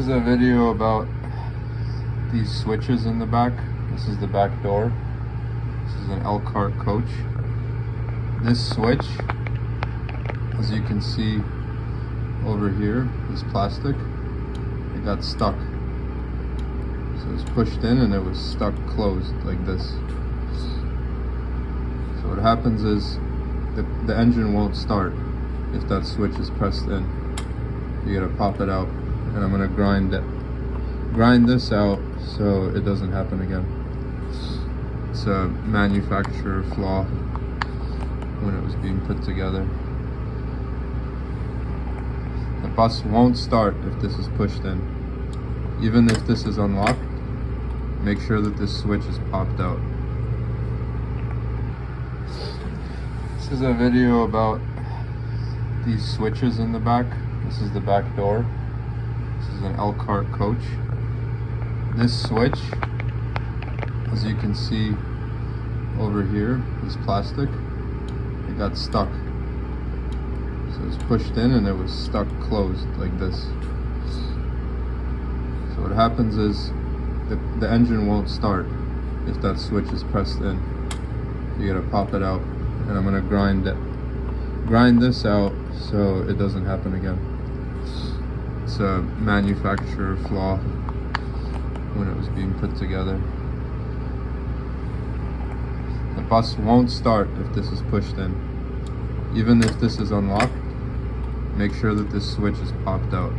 This is a video about these switches in the back. This is the back door. This is an Elkhart coach. This switch, as you can see over here, is plastic. It got stuck. So it was pushed in and it was stuck closed like this. So what happens is the engine won't start if that switch is pressed in. You gotta pop it out, and I'm gonna grind this out so it doesn't happen again. It's a manufacturer flaw when it was being put together. The bus won't start if this is pushed in. Even if this is unlocked, make sure that this switch is popped out. This is a video about these switches in the back. This is the back door. This is an Elkhart coach. This switch, as you can see over here, is plastic. It got stuck. So it was pushed in and it was stuck closed like this. So what happens is the engine won't start if that switch is pressed in. You gotta pop it out, and I'm gonna grind this out so it doesn't happen again. It's a manufacturer flaw when it was being put together. The bus won't start if this is pushed in. Even if this is unlocked, make sure that this switch is popped out.